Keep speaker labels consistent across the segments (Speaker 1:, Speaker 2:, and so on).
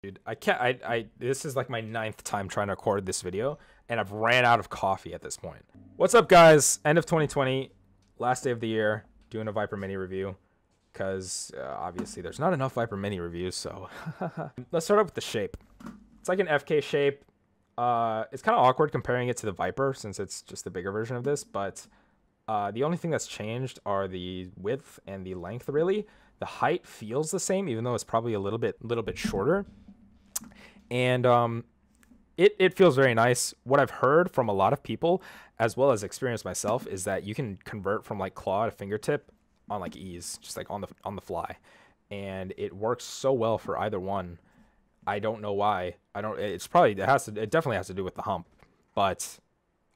Speaker 1: Dude, I can't. This is like my 9th time trying to record this video, and I've ran out of coffee at this point. What's up, guys? End of 2020, last day of the year, doing a Viper Mini review, because obviously there's not enough Viper Mini reviews. So let's start up with the shape. It's like an FK shape. It's kind of awkward comparing it to the Viper since it's just the bigger version of this, but the only thing that's changed are the width and the length. Really, the height feels the same, even though it's probably a little bit shorter. And it feels very nice. What I've heard from a lot of people, as well as experienced myself, is that you can convert from like claw to fingertip on like ease, just like on the fly, and it works so well for either one. I don't know why. It definitely has to do with the hump, but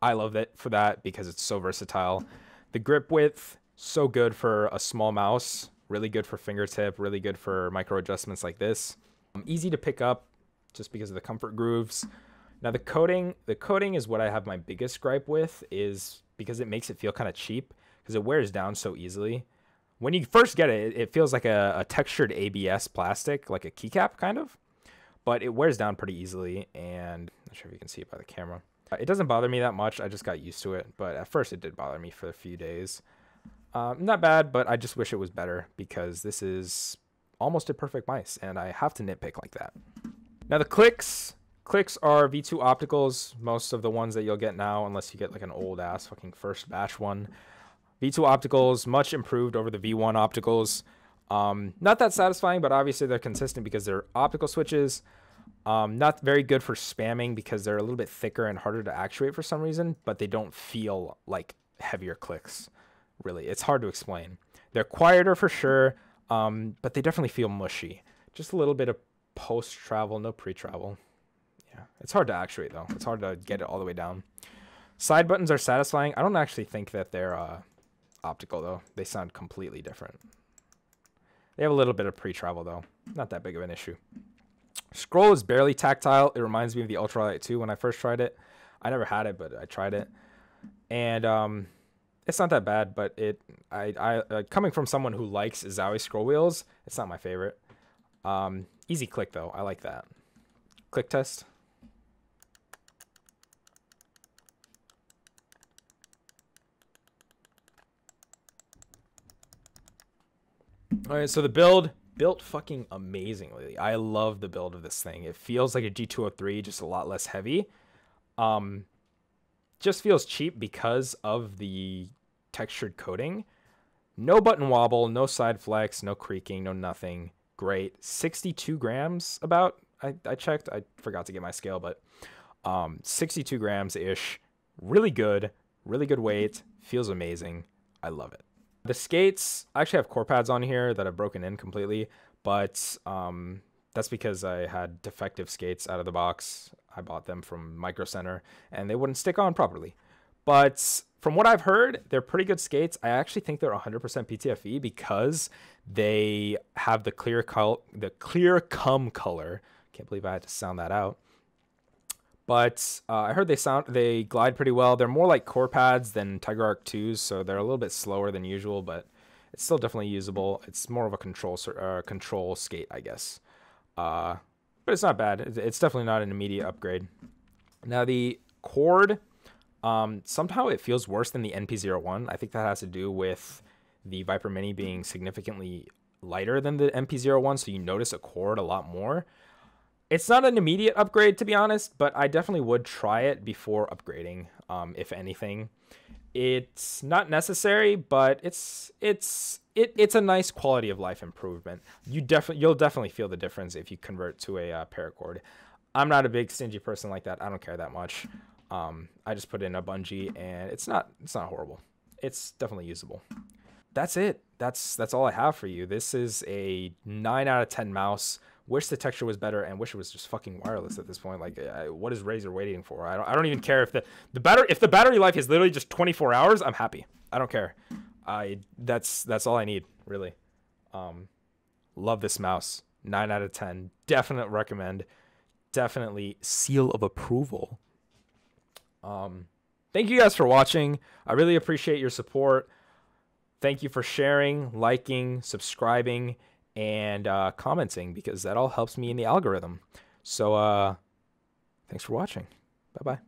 Speaker 1: I love it for that because it's so versatile. The grip width, so good for a small mouse, really good for fingertip, really good for micro adjustments like this. Easy to pick up just because of the comfort grooves. Now the coating is what I have my biggest gripe with, is because it makes it feel kind of cheap because it wears down so easily. When you first get it, it feels like a textured ABS plastic, like a keycap kind of, but it wears down pretty easily, and I'm not sure if you can see it by the camera. It doesn't bother me that much. I just got used to it, but at first it did bother me for a few days. Not bad, but I just wish it was better because this is almost a perfect mice, and I have to nitpick like that. Now the clicks are V2 opticals, most of the ones that you'll get now, unless you get like an old ass fucking first batch one. V2 opticals, much improved over the V1 opticals. Not that satisfying, but obviously they're consistent because they're optical switches. Not very good for spamming because they're a little bit thicker and harder to actuate for some reason, but they don't feel like heavier clicks, really. It's hard to explain. They're quieter for sure, but they definitely feel mushy. Just a little bit of post-travel, no pre-travel. Yeah, it's hard to actuate though. It's hard to get it all the way down. Side buttons are satisfying. I don't actually think that they're optical though. They sound completely different. They have a little bit of pre-travel though. Not that big of an issue. Scroll is barely tactile. It reminds me of the Ultralight 2 when I first tried it. I never had it, but I tried it. And it's not that bad, but coming from someone who likes Zowie scroll wheels, it's not my favorite. Easy click though. I like that. Click test. All right, so the built fucking amazingly. I love the build of this thing. It feels like a G203, just a lot less heavy. Just feels cheap because of the textured coating. No button wobble, no side flex, no creaking, no nothing. Great. 62 grams about. I checked. I forgot to get my scale, but 62 grams-ish. Really good weight. Feels amazing. I love it. The skates, I actually have core pads on here that I've broken in completely, but that's because I had defective skates out of the box. I bought them from Micro Center, and they wouldn't stick on properly. But from what I've heard, they're pretty good skates. I actually think they're 100% PTFE because they have the clear cum color. Can't believe I had to sound that out. But I heard they glide pretty well. They're more like core pads than Tiger Arc 2s, so they're a little bit slower than usual, but it's still definitely usable. It's more of a control skate, I guess. But it's not bad. It's definitely not an immediate upgrade. Now the cord, somehow it feels worse than the NP01. I think that has to do with the Viper Mini being significantly lighter than the NP01, so you notice a cord a lot more. It's not an immediate upgrade, to be honest, but I definitely would try it before upgrading, if anything. It's not necessary, but it's a nice quality of life improvement. You'll definitely feel the difference if you convert to a paracord. I'm not a big stingy person like that. I don't care that much. I just put in a bungee, and it's not horrible. It's definitely usable. That's it. That's all I have for you. This is a 9 out of 10 mouse. Wish the texture was better, and wish it was just fucking wireless at this point. Like, what is Razer waiting for? I don't even care if the battery life is literally just 24 hours. I'm happy. I don't care. That's all I need, really. Love this mouse. 9 out of 10. Definite recommend. Definitely seal of approval. Thank you guys for watching. I really appreciate your support. Thank you for sharing, liking, subscribing, and commenting, because that all helps me in the algorithm. So thanks for watching. Bye-bye.